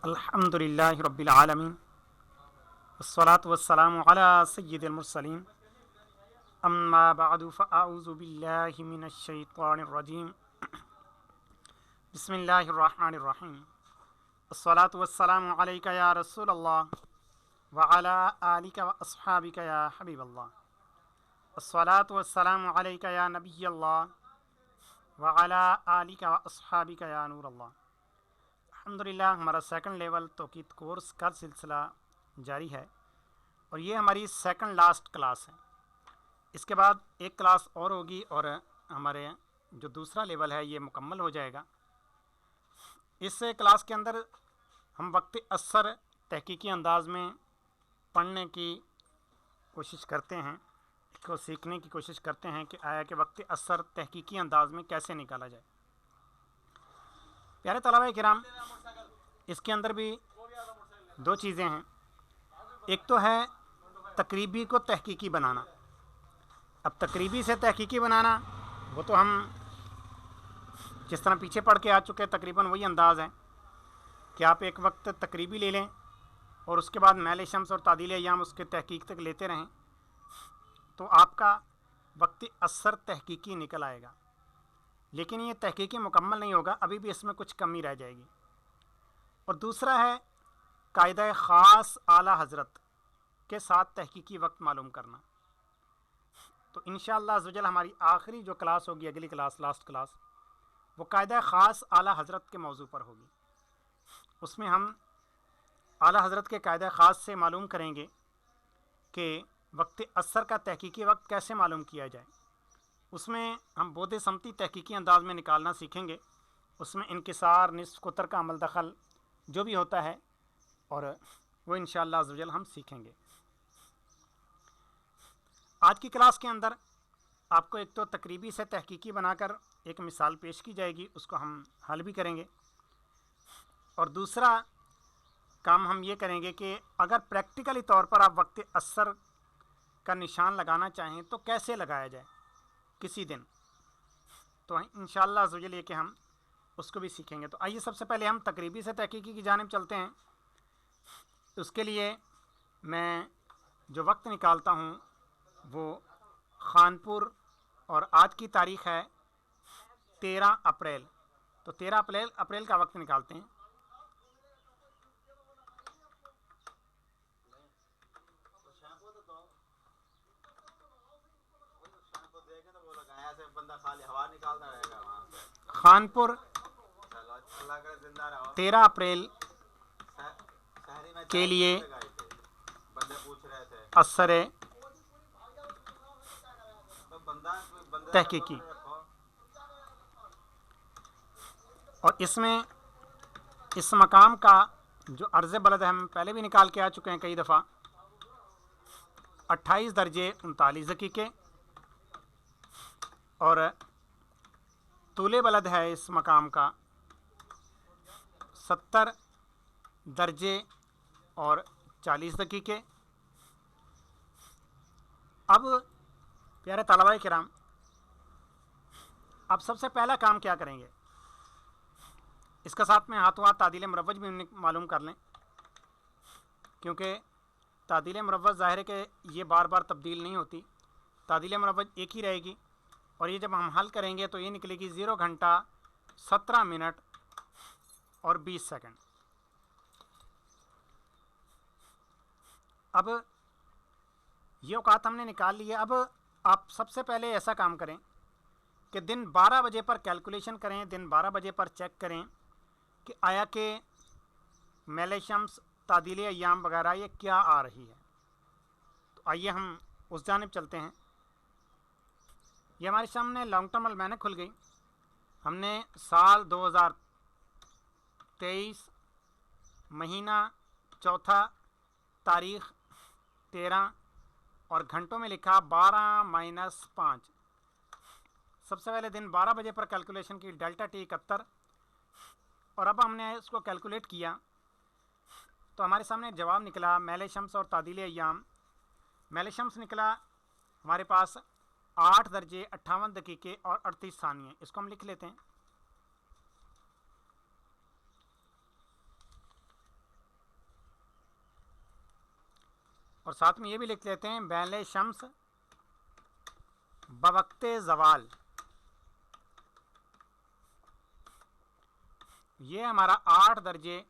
अल्हम्दुलिल्लाहि रब्बिल आलमीन वस्सलातु वस्सलामु अला सय्यिदिल मुरसलीन अम्मा बअदु फ़अऊज़ु बिल्लाहि मिनश शैतानिर रजीम बिस्मिल्लाहिर रहमानिर रहीम अस्सलातु वस्सलामु अलैका या रसूलल्लाह व अला आलिका व अस्हाबिका या हबीबल्लाह अस्सलातु वस्सलामु अलैका या नबियल्लाह व अला आलिका व अस्हाबिका या नूरल्लाह। अल्हम्दुलिल्लाह हमारा सेकंड लेवल तौक़ीद कोर्स का सिलसिला जारी है और ये हमारी सेकंड लास्ट क्लास है। इसके बाद एक क्लास और होगी और हमारे जो दूसरा लेवल है ये मुकम्मल हो जाएगा। इस क्लास के अंदर हम वक्त असर तहकीकी अंदाज में पढ़ने की कोशिश करते हैं, इसको सीखने की कोशिश करते हैं कि आया कि वक्त असर तहकीकी अंदाज में कैसे निकाला जाए। प्यारे तलबा किराम, इसके अंदर भी दो चीज़ें हैं। एक तो है तकरीबी को तहकीकी बनाना। अब तकरीबी से तहकीकी बनाना वो तो हम जिस तरह पीछे पढ़ के आ चुके हैं तकरीबन वही अंदाज़ है कि आप एक वक्त तकरीबी ले लें और उसके बाद मैल शम्स और तादील अय्याम उसके तहकीक तक लेते रहें तो आपका वक्त असर तहकीकी निकल आएगा। लेकिन ये तहकीकी मुकम्मल नहीं होगा, अभी भी इसमें कुछ कमी रह जाएगी। और दूसरा है कायदा ख़ास आला हज़रत के साथ तहकीकी वक्त मालूम करना। तो इंशाअल्लाह अज़्ज़वजल हमारी आखिरी जो क्लास होगी, अगली क्लास, लास्ट क्लास, वो कायदा ख़ास आला हज़रत के मौजू पर होगी। उसमें हम आला हज़रत के कायदा ख़ास से मालूम करेंगे कि वक्त असर का तहकीकी वक्त कैसे मालूम किया जाए। उसमें हम बोधे समती तहकीकी अंदाज में निकालना सीखेंगे। उसमें इनकिसार, निस्फ़, कुतर का अमल दखल जो भी होता है और वो इंशाअल्लाह अज़्ज़वजल हम सीखेंगे। आज की क्लास के अंदर आपको एक तो तकरीबी से तहकीकी बनाकर एक मिसाल पेश की जाएगी, उसको हम हल भी करेंगे। और दूसरा काम हम ये करेंगे कि अगर प्रैक्टिकली तौर पर आप वक्त असर का निशान लगाना चाहें तो कैसे लगाया जाए किसी दिन, तो इंशाअल्लाह अज़्ज़वजल ये कि हम उसको भी सीखेंगे। तो आइए सबसे पहले हम तकरीबी से तहकीकी की जानिब चलते हैं। उसके लिए मैं जो वक्त निकालता हूँ वो खानपुर और आज की तारीख़ है 13 अप्रैल। तो 13 अप्रैल का वक्त निकालते हैं। खानपुर 13 अप्रैल के लिए असर तहकीकी, और इसमें इस मकाम का जो अर्ज़ बलद है हम पहले भी निकाल के आ चुके हैं कई दफ़ा, 28 दर्जे 39 दकीके और तूले बलद है इस मकाम का 70 दर्जे और 40 दकीके। अब प्यारे तलबा किराम, अब सबसे पहला काम क्या करेंगे, इसका साथ में हाथों हाथ तादील मुरव्वज भी मालूम कर लें, क्योंकि तादील मुरव्वज ज़ाहिर है कि ये बार बार तब्दील नहीं होती। तादील मुरव्वज एक ही रहेगी और ये जब हम हल करेंगे तो ये निकलेगी 0 घंटा 17 मिनट और 20 सेकंड। अब ये औकात हमने निकाल ली है। अब आप सबसे पहले ऐसा काम करें कि दिन 12 बजे पर कैलकुलेशन करें, दिन 12 बजे पर चेक करें कि आया कि मैल शम्स, तादील अय्याम वगैरह ये क्या आ रही है। तो आइए हम उस जानिब चलते हैं। ये हमारे सामने लॉन्ग टर्म अलमैनक खुल गई। हमने साल 2023, महीना चौथा, तारीख़ 13 और घंटों में लिखा 12-5। सबसे पहले दिन 12 बजे पर कैलकुलेशन की, डेल्टा टी 71, और अब हमने इसको कैलकुलेट किया तो हमारे सामने जवाब निकला मैल शम्स और तादील अय्याम। मैल शम्स निकला हमारे पास 8 दर्जे 58 दकीके और 38 सानिये। इसको हम लिख लेते हैं। और साथ में ये भी लिख लेते हैं बैले शम्स बवक्ते ज़वाल। ये हमारा 8 दर्जे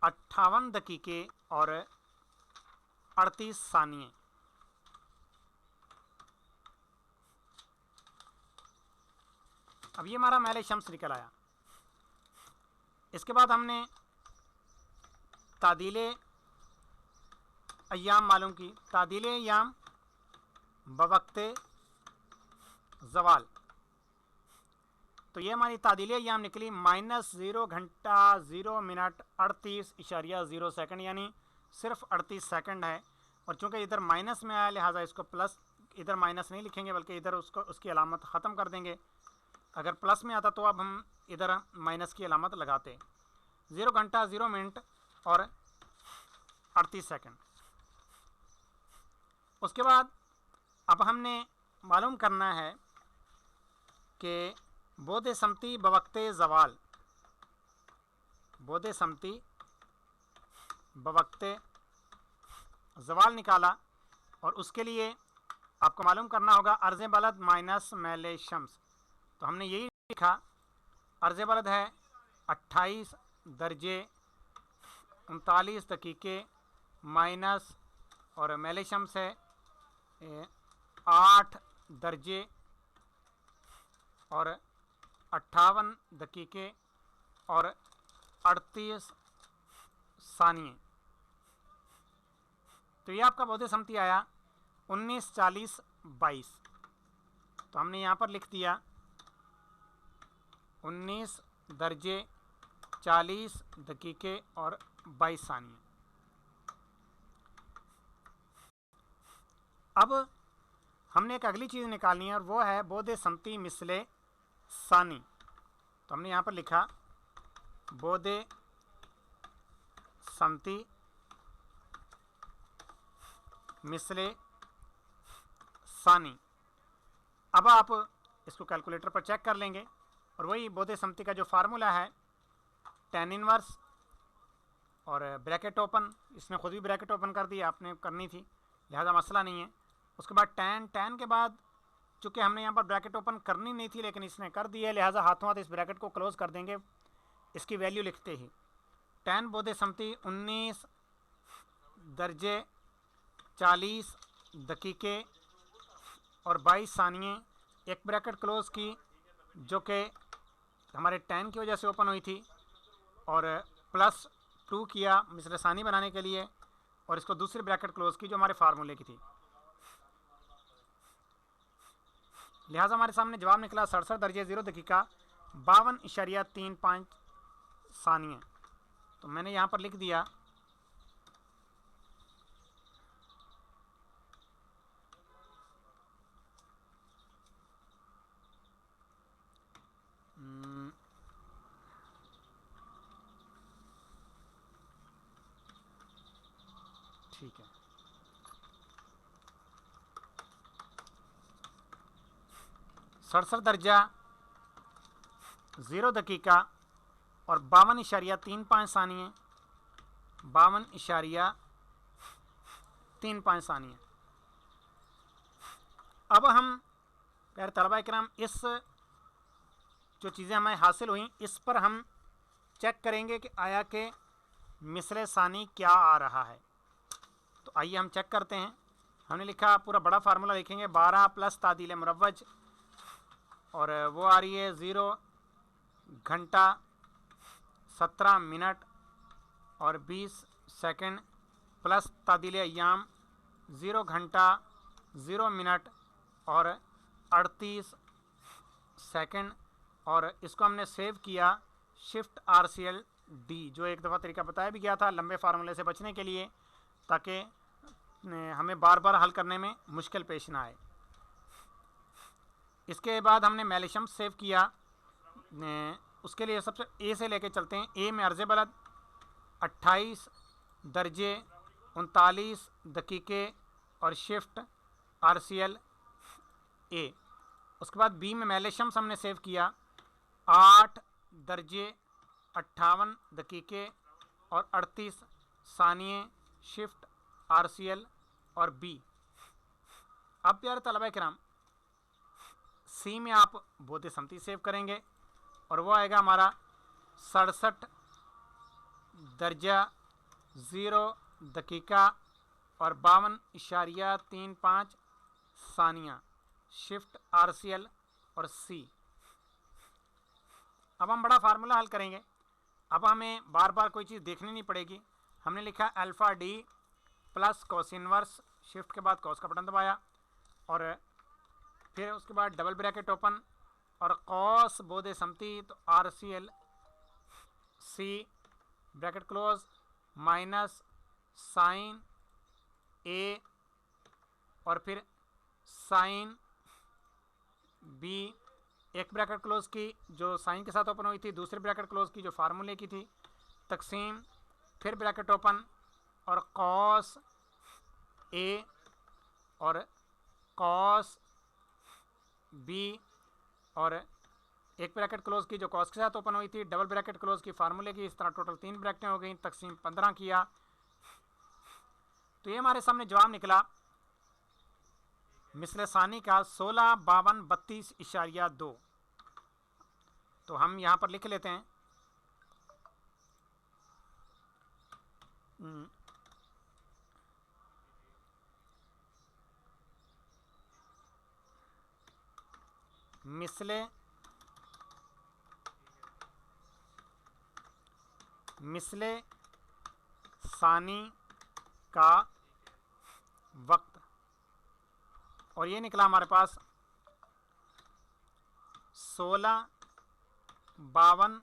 58 दकीके और 38 सानिये। अब ये हमारा मैल शम्स निकल आया। इसके बाद हमने तादीले अय्याम मालूम की। तादीले अय्याम बवक्ते ज़वाल, तो ये हमारी तादीले अय्याम निकली -0 घंटा 0 मिनट 38.0 सेकंड, यानी सिर्फ 38 सेकंड है। और चूंकि इधर माइनस में आया लिहाजा इसको प्लस, इधर माइनस नहीं लिखेंगे बल्कि इधर उसको उसकी अलामत ख़त्म कर देंगे। अगर प्लस में आता तो अब हम इधर माइनस की अलामत लगाते। 0 घंटा 0 मिनट और 38 सेकंड। उसके बाद अब हमने मालूम करना है कि बोधे समती बवक्ते ज़वाल, बोधे समती बवक्ते ज़वाल निकाला। और उसके लिए आपको मालूम करना होगा अर्ज़ बलद माइनस मैल शम्स। तो हमने यही लिखा, अर्ज़ बलद है 28 दर्जे 39 दकीके माइनस, और मैल शम्स है 8 दर्जे और 58 दकीके और 38 सानिये। तो ये आपका बोधे समती आया 19, 40, 22। तो हमने यहाँ पर लिख दिया 19 दर्जे 40 दकीके और 22 सानिये। अब हमने एक अगली चीज़ निकालनी है और वो है बोधे समती मिसले सानी। तो हमने यहाँ पर लिखा बोधे समती मिसले सानी। अब आप इसको कैलकुलेटर पर चेक कर लेंगे और वही बोधे समती का जो फार्मूला है tan इनवर्स और ब्रैकेट ओपन, इसने खुद भी ब्रैकेट ओपन कर दी, आपने करनी थी लिहाजा मसला नहीं है। उसके बाद tan के बाद चूँकि हमने यहाँ पर ब्रैकेट ओपन करनी नहीं थी लेकिन इसने कर दी है लिहाजा हाथों हाथ इस ब्रैकेट को क्लोज कर देंगे इसकी वैल्यू लिखते ही। tan बोधे समती 19 दर्जे 40 दकीके और 22 सानिये, एक ब्रैकेट क्लोज की जो कि हमारे tan की वजह से ओपन हुई थी, और +2 किया मिसले सानी बनाने के लिए, और इसको दूसरी ब्रैकेट क्लोज की जो हमारे फार्मूले की थी। लिहाजा हमारे सामने जवाब निकला 67 दर्जे 0 दकीका 52.35 सानिये। तो मैंने यहाँ पर लिख दिया ठीक है, सड़सठ दर्जा 0 दकीका और 52.35 सानिये, 52.35 सानिये। अब हम प्यारे तलबा इकराम इस जो चीज़ें हमें हासिल हुई इस पर हम चेक करेंगे कि आया कि मिसले सानी क्या आ रहा है। तो आइए हम चेक करते हैं। हमने लिखा पूरा बड़ा फार्मूला लिखेंगे 12 प्लस तादील मुरव्वज, और वो आ रही है 0 घंटा 17 मिनट और 20 सेकंड प्लस तादील अय्याम 0 घंटा 0 मिनट और 38 सेकंड, और इसको हमने सेव किया शिफ्ट RCL D, जो एक दफ़ा तरीका बताया भी गया था लंबे फार्मूले से बचने के लिए ताकि हमें बार बार हल करने में मुश्किल पेश ना आए। इसके बाद हमने मैल शम्स सेव किया। उसके लिए सबसे ए से लेके चलते हैं। ए में अर्ज़ बलद 28 दर्जे 39 दकीके और शिफ्ट RCL A। उसके बाद बी में मैल शम्स हमने सेव किया 8 दर्जे 58 दकीके और 38 सानिये शिफ्ट RCL और B। अब प्यारे तलबा किराम, सी में आप बोधे सम्मति सेव करेंगे और वो आएगा हमारा 67 दर्जा 0 दकीका और 52.35 सानिया, शिफ्ट RCL और C। अब हम बड़ा फार्मूला हल करेंगे। अब हमें बार बार कोई चीज़ देखनी नहीं पड़ेगी। हमने लिखा alpha D plus cos inverse, shift के बाद कॉस का बटन दबाया और फिर उसके बाद डबल ब्रैकेट ओपन और कॉस बोधे सम्मति तो RCL C bracket close minus sine A और फिर साइन B, एक ब्रैकेट क्लोज की जो साइन के साथ ओपन हुई थी, दूसरे ब्रैकेट क्लोज की जो फार्मूले की थी, तकसीम, फिर ब्रैकेट ओपन और कॉस A और कॉस B और एक ब्रैकेट क्लोज की जो कॉस के साथ ओपन हुई थी, डबल ब्रैकेट क्लोज की फार्मूले की, इस तरह टोटल 3 ब्रैकेटें हो गई, तकसीम 15 किया। तो ये हमारे सामने जवाब निकला मिसले सानी का 16, 52, 32.2। तो हम यहाँ पर लिख लेते हैं मिसले सानी का वक्त, और ये निकला हमारे पास 16, 52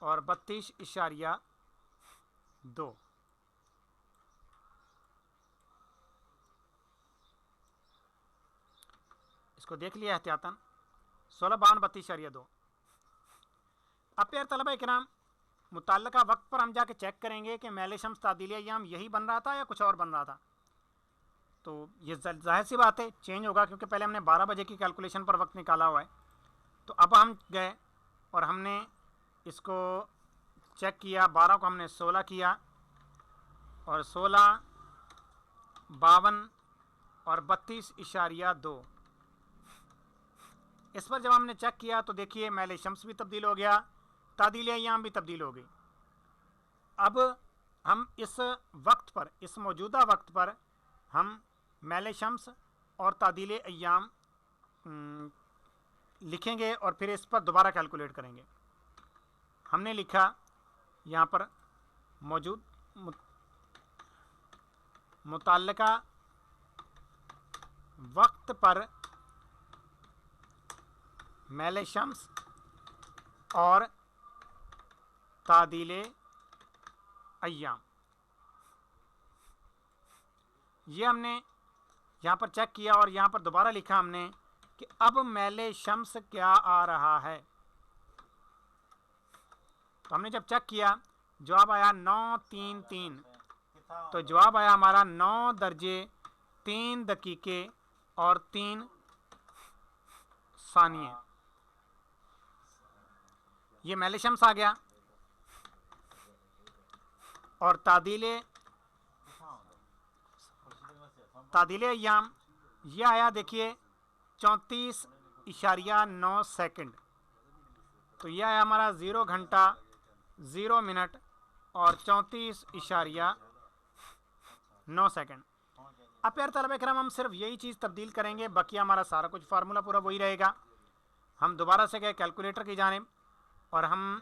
और 32.2। इसको देख लिया एहतियातन, 16, 52, 32.2। अब यार तलबा इकराम, मुतल्लिका वक्त पर हम जाके चेक करेंगे कि मैल शम्स तादील अय्याम यही बन रहा था या कुछ और बन रहा था। तो ये जाहिर सी बात है चेंज होगा, क्योंकि पहले हमने 12 बजे की कैलकुलेशन पर वक्त निकाला हुआ है। तो अब हम गए और हमने इसको चेक किया, 12 को हमने 16 किया और 16, 52 और 32.2। इस पर जब हमने चेक किया तो देखिए मैल शम्स भी तब्दील हो गया, तादील अय्याम भी तब्दील हो गई। अब हम इस वक्त पर, इस मौजूदा वक्त पर हम मैल शम्स और तादील अय्याम लिखेंगे और फिर इस पर दोबारा कैलकुलेट करेंगे। हमने लिखा यहाँ पर मौजूद मुतल्लिका वक्त पर मैल शम्स और तादील अय्याम, ये हमने यहाँ पर चेक किया और यहाँ पर दोबारा लिखा हमने कि अब मैल शम्स क्या आ रहा है। तो हमने जब चेक किया जवाब आया 933। तो जवाब आया हमारा 9 दर्जे 3 दकीके और 3 सानिये। ये मैल शम्स आ गया और तादील अय्याम ये आया, देखिए 34.9 सेकंड। तो यह आया हमारा 0 घंटा 0 मिनट और 34.9 सेकंड। अब यार तलबे करम हम सिर्फ यही चीज़ तब्दील करेंगे, बाकी हमारा सारा कुछ फार्मूला पूरा वही रहेगा। हम दोबारा से गए कैलकुलेटर की जानिब और हम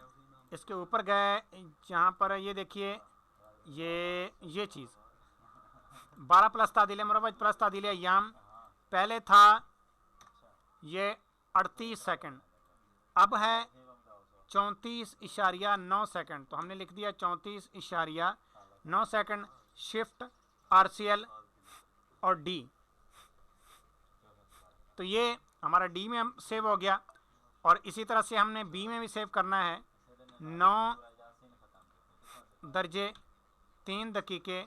इसके ऊपर गए, जहाँ पर ये देखिए ये चीज़ 12 प्लस तादील मुरव्वज प्लस तादील अय्याम, पहले था ये 38 सेकंड, अब है 34.9 सेकंड। तो हमने लिख दिया 34.9 सेकंड, शिफ्ट RCL और D। तो ये हमारा D में हम सेव हो गया और इसी तरह से हमने B में भी सेव करना है। 9 दर्जे 3 दकीके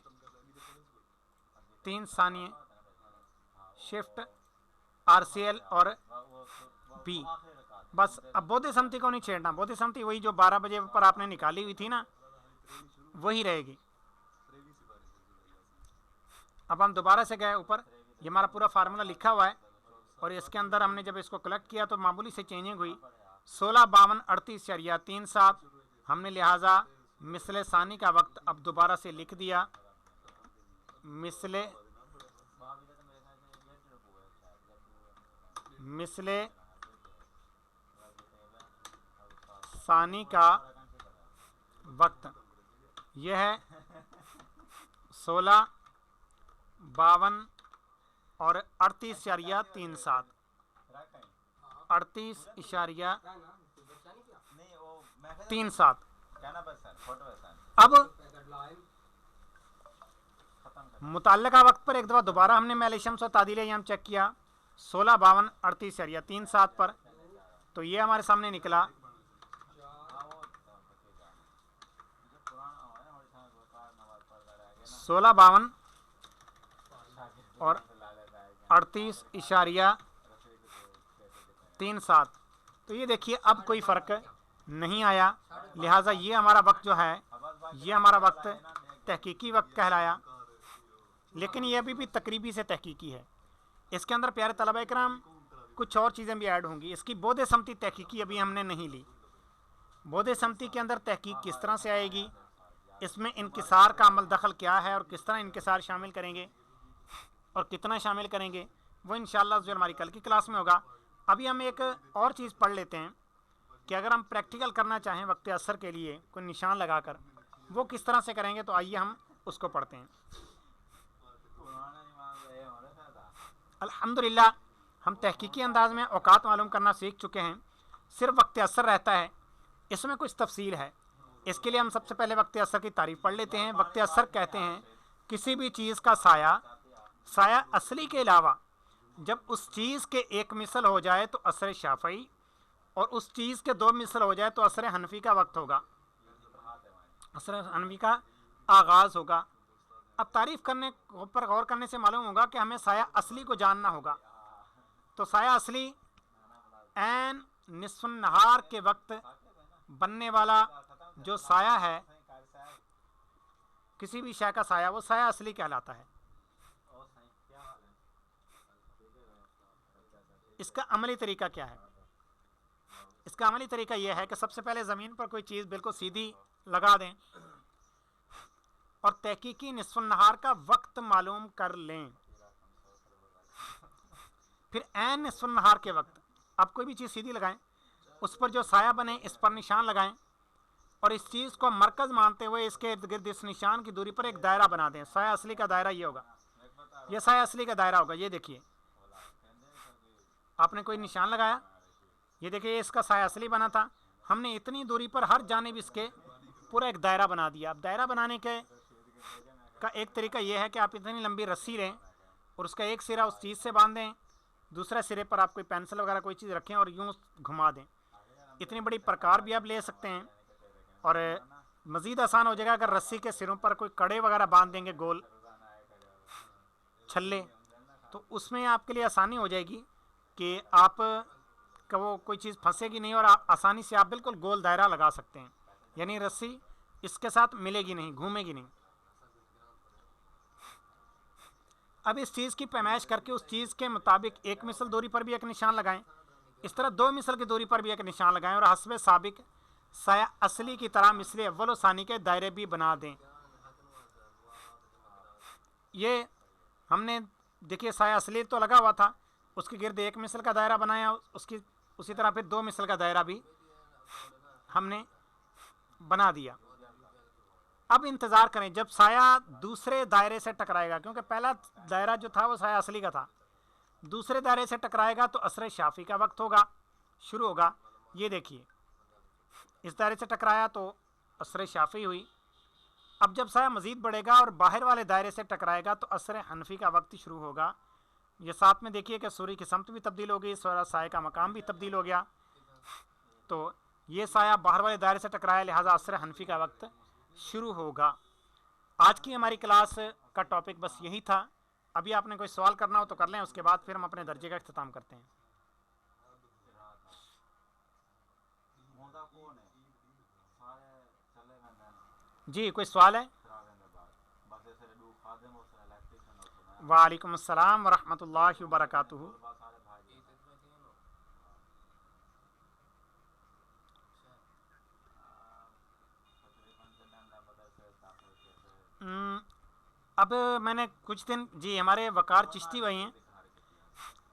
3 सानिये, शिफ्ट RCL और B। बस अब बोधे सम्मति को नहीं छेड़ना, बोधे सम्मति वही जो 12 बजे पर आपने निकाली हुई थी ना, वही रहेगी। अब हम दोबारा से गए ऊपर, ये हमारा पूरा फार्मूला लिखा हुआ है और इसके अंदर हमने जब इसको कलेक्ट किया तो मामूली से चेंजिंग हुई। 16, 52, 38.37 हमने लिहाजा मिसले सानी का वक्त अब दोबारा से लिख दिया। मिसले सानी का वक्त यह है 16, 52 और 38.37 38.37। अब मुतल्लिका वक्त पर एक दफ़ा दोबारा हमने मैलिशम्स और तादील अय्याम चेक किया 16, 52, 38.37 पर, तो ये हमारे सामने निकला 16, 52 और 38.37। तो ये देखिए अब कोई फ़र्क नहीं आया, लिहाजा ये हमारा वक्त जो है ये हमारा वक्त तहकीकी वक्त कहलाया, लेकिन ये अभी भी तकरीबी से तहकीकी है। इसके अंदर प्यारे तलबा इकराम कुछ और चीज़ें भी ऐड होंगी। इसकी बोधे समती तहकीकी अभी हमने नहीं ली। बोधे समती के अंदर तहकीक किस तरह से आएगी, इसमें इनकिसार का अमल दखल क्या है और किस तरह इनकिसार शामिल करेंगे और कितना शामिल करेंगे, वो इंशाअल्लाह जो हमारी कल की क्लास में होगा। अभी हम एक और चीज़ पढ़ लेते हैं कि अगर हम प्रैक्टिकल करना चाहें वक्त असर के लिए कोई निशान लगाकर, वो किस तरह से करेंगे, तो आइए हम उसको पढ़ते हैं। अल्हम्दुलिल्लाह हम तहकीकी अंदाज में औकात मालूम करना सीख चुके हैं। सिर्फ वक्त असर रहता है, इसमें कुछ तफसील है। इसके लिए हम सबसे पहले वक्त असर की तारीफ पढ़ लेते हैं। वक्त असर कहते हैं किसी भी चीज़ का साया असली के अलावा जब उस चीज़ के एक मिसल हो जाए तो असर शाफ़ई, और उस चीज़ के 2 मिसल हो जाए तो असर हनफी का वक्त होगा, असर हनफी का आगाज़ होगा। अब तारीफ़ करने पर गौर करने से मालूम होगा कि हमें साया असली को जानना होगा। तो साया असली ऐन निस्फ़ुन नहार के वक्त बनने वाला जो साया है, किसी भी शय का साया, वो साया असली कहलाता है। इसका अमली तरीका क्या है? इसका अमली तरीका यह है कि सबसे पहले ज़मीन पर कोई चीज़ बिल्कुल सीधी लगा दें और तहकीकी निस्फ़ुन नहार का वक्त मालूम कर लें। फिर ऐन निस्फ़ुन नहार के वक्त आप कोई भी चीज़ सीधी लगाएं, उस पर जो साया बने इस पर निशान लगाएं और इस चीज़ को मरकज़ मानते हुए इसके इर्द गिर्द इस निशान की दूरी पर एक दायरा बना दें। साया असली का दायरा ये होगा, ये साया असली का दायरा होगा। ये देखिए, आपने कोई निशान लगाया, ये देखिए इसका साया असली बना था, हमने इतनी दूरी पर हर जानिब इसके पूरा एक दायरा बना दिया। अब दायरा बनाने के का एक तरीका यह है कि आप इतनी लंबी रस्सी लें और उसका एक सिरा उस चीज़ से बांध दें, दूसरे सिरे पर आप कोई पेंसिल वगैरह कोई चीज़ रखें और यूँ घुमा दें। इतनी बड़ी प्रकार भी आप ले सकते हैं और मज़ीद आसान हो जाएगा अगर रस्सी के सिरों पर कोई कड़े वगैरह बांध देंगे, गोल छल्ले, तो उसमें आपके लिए आसानी हो जाएगी कि आप का वो कोई चीज़ फंसेगी नहीं और आसानी से आप बिल्कुल गोल दायरा लगा सकते हैं, यानी रस्सी इसके साथ मिलेगी नहीं, घूमेगी नहीं। अब इस चीज़ की पैमाइश करके उस चीज़ के मुताबिक एक मिसल दूरी पर भी एक निशान लगाएं, इस तरह 2 मिसल की दूरी पर भी एक निशान लगाएं और हस्बे साबिक साया असली की तरह मिसले अव्वल और सानी के दायरे भी बना दें। ये हमने देखिए साया असली तो लगा हुआ था, उसके गिर्द एक मिसल का दायरा बनाया, उसकी उसी तरह फिर 2 मिसल का दायरा भी हमने बना दिया। अब इंतज़ार करें जब साया दूसरे दायरे से टकराएगा, क्योंकि पहला दायरा जो था वो साया असली का था, दूसरे दायरे से टकराएगा तो असर शाफ़ी का वक्त होगा, शुरू होगा। ये देखिए इस दायरे से टकराया तो असर शाफ़ी हुई। अब जब साया मज़ीद बढ़ेगा और बाहर वाले दायरे से टकराएगा तो असर हनफी का वक्त शुरू होगा। ये साथ में देखिए कि सूर्य की समत भी तब्दील हो गई, साया का मकाम भी तब्दील हो गया। तो ये साया बाहर वाले दायरे से टकराया, लिहाजा असर हनफी का वक्त शुरू होगा। आज की हमारी क्लास का टॉपिक बस यही था। अभी आपने कोई सवाल करना हो तो कर लें, उसके बाद फिर हम अपने दर्जे का इख्तिताम करते हैं। जी कोई सवाल है? वालेकुम अस्सलाम वरहमतुल्लाहि वबरकातुहू। हम्म, अब मैंने कुछ दिन जी हमारे वकार चिश्ती भाई हैं,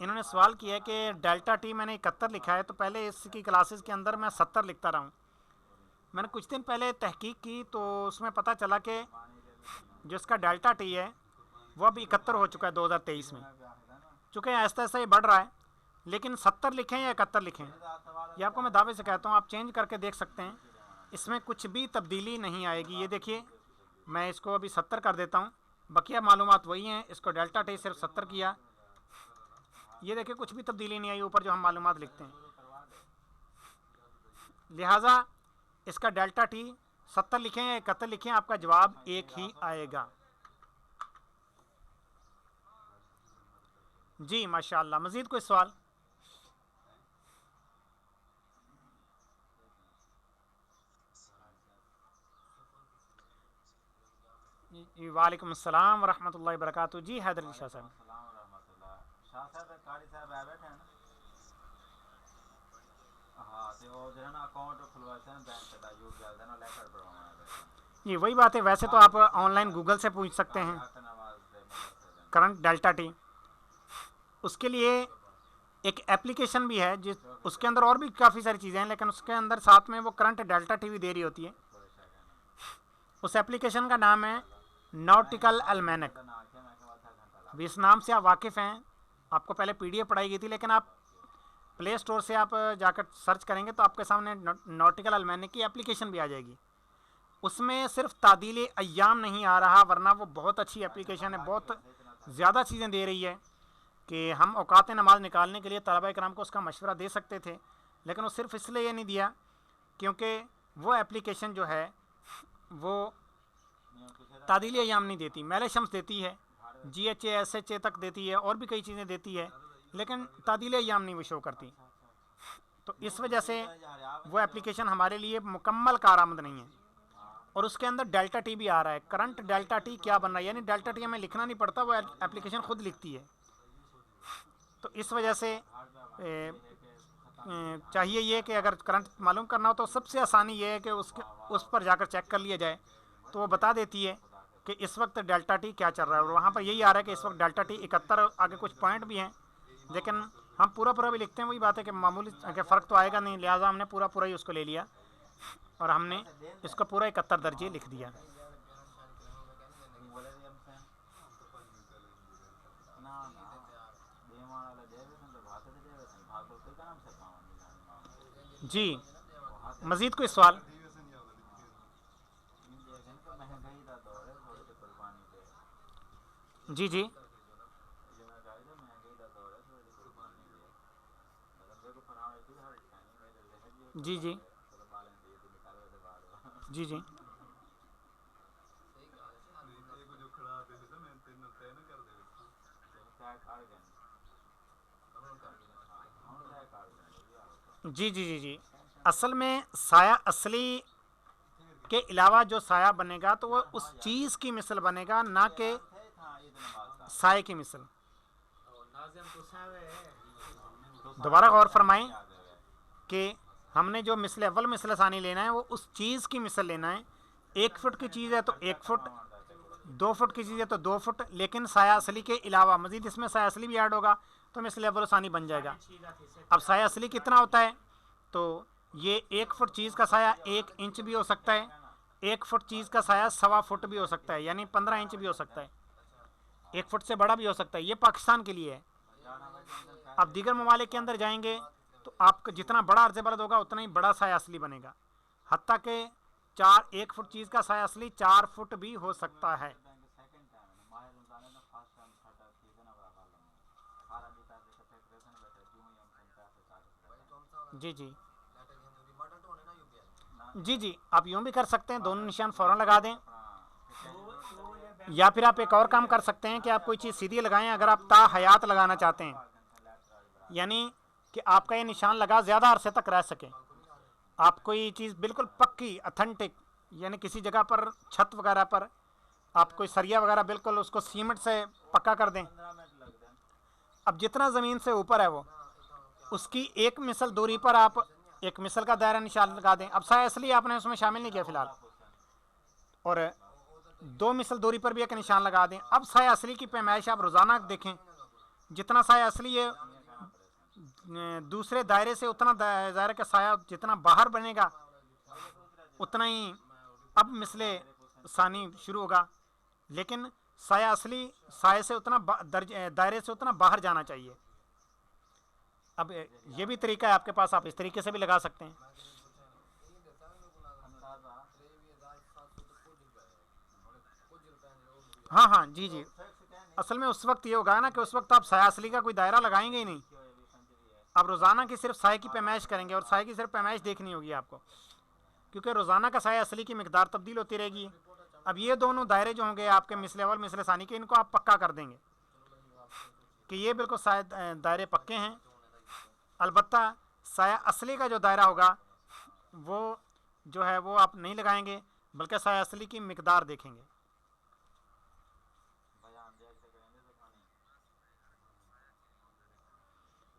इन्होंने सवाल किया है कि डेल्टा टी मैंने 71 लिखा है, तो पहले इसकी क्लासेस के अंदर मैं 70 लिखता रहा हूँ। मैंने कुछ दिन पहले तहकीक की तो उसमें पता चला कि जो इसका डेल्टा टी है वो अब 71 हो चुका है 2023 में। चूँकि आहिस्ता आहिस्ता ये बढ़ रहा है, लेकिन 70 लिखें या 71 लिखें, ये आपको मैं दावे से कहता हूँ, आप चेंज करके देख सकते हैं, इसमें कुछ भी तब्दीली नहीं आएगी। ये देखिए, मैं इसको अभी 70 कर देता हूँ, बकिया मालूमात वही हैं। इसको डेल्टा टी सिर्फ 70 किया, ये देखिए कुछ भी तब्दीली नहीं आई ऊपर जो हम मालूमात लिखते हैं। लिहाजा इसका डेल्टा टी 70 लिखें या 71 लिखें, आपका जवाब एक ही आएगा। जी माशाल्लाह। मज़ीद कोई सवाल? वालेकुम अस्सलाम वरहमतुल्लाहि वबरकातुहू। जी हैदर अली शाह साहब। ये वही बात है, वैसे तो आप ऑनलाइन गूगल से पूछ सकते हैं करंट डेल्टा टी। उसके लिए एक एप्लीकेशन भी है जिस उसके अंदर और भी काफ़ी सारी चीज़ें हैं, लेकिन उसके अंदर साथ में वो करंट डेल्टा टी भी दे रही होती है। उस एप्लीकेशन का नाम है नॉटिकल अलमैनक। अभी इस नाम से आप वाकिफ़ हैं, आपको पहले PDF पढ़ाई गई थी, लेकिन आप प्ले स्टोर से आप जाकर सर्च करेंगे तो आपके सामने नॉटिकल अलमैनक की एप्लीकेशन भी आ जाएगी। उसमें सिर्फ तादील अय्याम नहीं आ रहा, वरना वो बहुत अच्छी एप्लीकेशन है, बहुत ज़्यादा चीज़ें दे रही है कि हम औकात नमाज निकालने के लिए तलबा इकराम को उसका मशवरा दे सकते थे, लेकिन वो सिर्फ इसलिए नहीं दिया क्योंकि वो एप्लीकेशन जो है वो तादील अय्याम नहीं देती, मैल शम्स देती है, GHA SHA तक देती है, और भी कई चीज़ें देती है, लेकिन तादील अय्याम नहीं वो शो करती। तो इस वजह से वो एप्लीकेशन हमारे लिए मुकम्मल कारआमद नहीं है। और उसके अंदर डेल्टा टी भी आ रहा है, करंट डेल्टा टी क्या बन रहा है, यानी डेल्टा टी हमें लिखना नहीं पड़ता, वो एप्लीकेशन खुद लिखती है। तो इस वजह से चाहिए ये कि अगर करंट मालूम करना हो तो सबसे आसानी ये है कि उस पर जाकर चेक कर लिया जाए, तो वो बता देती है कि इस वक्त डेल्टा टी क्या चल रहा है। और वहाँ पर यही आ रहा है कि इस वक्त डेल्टा टी 71, आगे कुछ पॉइंट भी हैं, लेकिन हम पूरा भी लिखते हैं। वही बात है कि मामूली के फ़र्क तो आएगा नहीं, लिहाजा हमने पूरा ही उसको ले लिया और हमने इसको पूरा 71 दर्जे लिख दिया। जी मज़ीद कोई सवाल? जी जी जी जी जी जी जी जी जी जी असल में साया असली के अलावा जो साया बनेगा तो वो उस चीज़ की मिसल बनेगा, ना कि साए की मिसल। दोबारा गौर फरमाएं कि हमने जो मिसल अव्वल मिसल सानी लेना है वो उस चीज़ की मिसल लेना है। 1 फुट की चीज़ है तो 1 फुट, 2 फुट की चीज़ है तो 2 फुट, लेकिन साया असली के अलावा मज़ीद इसमें साया असली भी ऐड होगा तो मिसल अव्वल सानी बन जाएगा। अब साया असली कितना होता है, तो ये 1 फुट चीज़ का साया 1 इंच भी हो सकता है, 1 फुट चीज़ का साया 1.25 फुट भी हो सकता है, यानी 15 इंच भी हो सकता है, 1 फुट से बड़ा भी हो सकता है। ये पाकिस्तान के लिए है। अब दीगर ममालिक के अंदर जाएंगे तो आपका जितना बड़ा अर्ज़ बलद होगा उतना ही बड़ा साया असली बनेगा, हत्ता कि 1 फुट चीज़ का साया असली 4 फुट भी हो सकता है। जी जी जी जी आप यूँ भी कर सकते हैं, दोनों निशान फ़ौरन लगा दें, या फिर आप एक और काम कर सकते हैं कि आप कोई चीज़ सीधी लगाएं। अगर आप ता हयात लगाना चाहते हैं, यानी कि आपका ये निशान लगा ज़्यादा अरसे तक रह सके, आप कोई चीज़ बिल्कुल पक्की अथेंटिक, यानी किसी जगह पर छत वगैरह पर आप कोई सरिया वगैरह बिल्कुल उसको सीमेंट से पक्का कर दें। अब जितना ज़मीन से ऊपर है वो, उसकी एक मिसल दूरी पर आप एक मिसल का दायरा निशान लगा दें। अब साया असली आपने उसमें शामिल नहीं किया फ़िलहाल, और 2 मिसल दूरी पर भी एक निशान लगा दें। अब साया असली की पैमाइश आप रोज़ाना देखें, जितना साया असली है दूसरे दायरे से उतना दायरे का साया जितना बाहर बनेगा उतना ही अब मिसले सानी शुरू होगा, लेकिन साया असली साये से उतना दायरे से उतना बाहर जाना चाहिए। अब ये भी तरीका है आपके पास, आप इस तरीके से भी लगा सकते हैं। हाँ हाँ जी जी, असल में उस वक्त ये होगा ना कि उस वक्त आप साया असली का कोई दायरा लगाएंगे ही नहीं, आप रोज़ाना की सिर्फ साये की पैमाइश करेंगे, और साये की सिर्फ पैमाइश देखनी होगी आपको, क्योंकि रोज़ाना का साया असली की मिकदार तब्दील होती रहेगी। अब ये दोनों दायरे जो होंगे आपके मिसले अव्वल मिसले सानी के, इनको आप पक्का कर देंगे कि ये बिल्कुल साया दायरे पक्के हैं। अलबत्ता साया असली का जो दायरा होगा वो जो है वो आप नहीं लगाएंगे, बल्कि साया असली की मिकदार देखेंगे।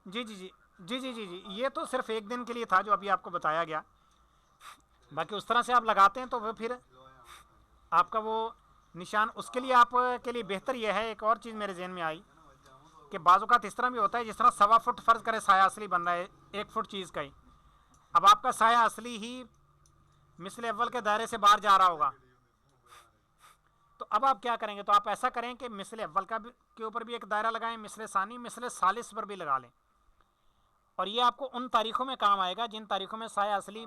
जी जी जी जी जी जी जी, ये तो सिर्फ एक दिन के लिए था जो अभी आपको बताया गया। बाकी उस तरह से आप लगाते हैं तो वो फिर आपका वो निशान, उसके लिए आप के लिए बेहतर यह है। एक और चीज़ मेरे जहन में आई कि बाज़ इस तरह भी होता है, जिस तरह 1.25 फुट फ़र्ज़ करे साया असली बन रहा है 1 फुट चीज़ का ही, अब आपका साया असली ही मिसले अव्वल के दायरे से बाहर जा रहा होगा, तो अब आप क्या करेंगे, तो आप ऐसा करें कि मिसले अव्वल का भी के ऊपर भी एक दायरा लगाएं, मिसले सानी मिसले सालिस पर भी लगा लें, और ये आपको उन तारीख़ों में काम आएगा जिन तारीख़ों में साया असली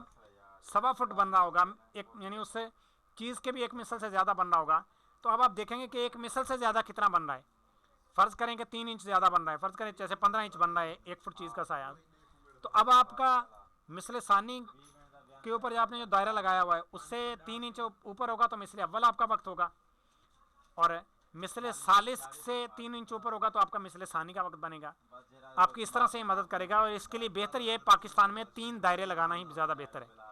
1.25 फुट बन रहा होगा, एक यानी उससे चीज़ के भी एक मिसल से ज़्यादा बन रहा होगा। तो अब आप देखेंगे कि एक मिसल से ज़्यादा कितना बन रहा है। फ़र्ज़ करें कि 3 इंच ज़्यादा बन रहा है, फ़र्ज़ करें जैसे 15 इंच बन रहा है 1 फुट चीज़ का साया, तो अब आपका मिसले सानी के ऊपर आपने जो दायरा लगाया हुआ है उससे 3 इंच ऊपर होगा तो मिसले अव्वल आपका वक्त होगा, और मिसले सालिस से 3 इंच ऊपर होगा तो आपका मिसले सानी का वक्त बनेगा। आपकी इस तरह से मदद करेगा, और इसके लिए बेहतर ये है पाकिस्तान में 3 दायरे लगाना ही ज़्यादा बेहतर है।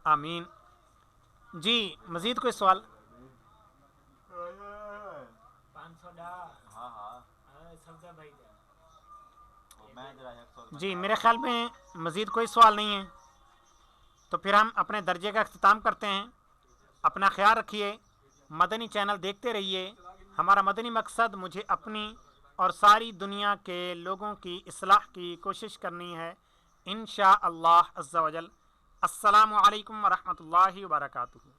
आमीन। जी, मज़ीद कोई सवाल? जी, मेरे ख्याल में मज़ीद कोई सवाल नहीं है, तो फिर हम अपने दर्जे का अख्तिताम करते हैं। अपना ख्याल रखिए, मदनी चैनल देखते रहिए। हमारा मदनी मकसद मुझे अपनी और सारी दुनिया के लोगों की इस्लाह की कोशिश करनी है, इंशा अल्लाह अज़्ज़ा वजल। अस्सलामु अलैकुम व रहमतुल्लाहि व बरकातुहू।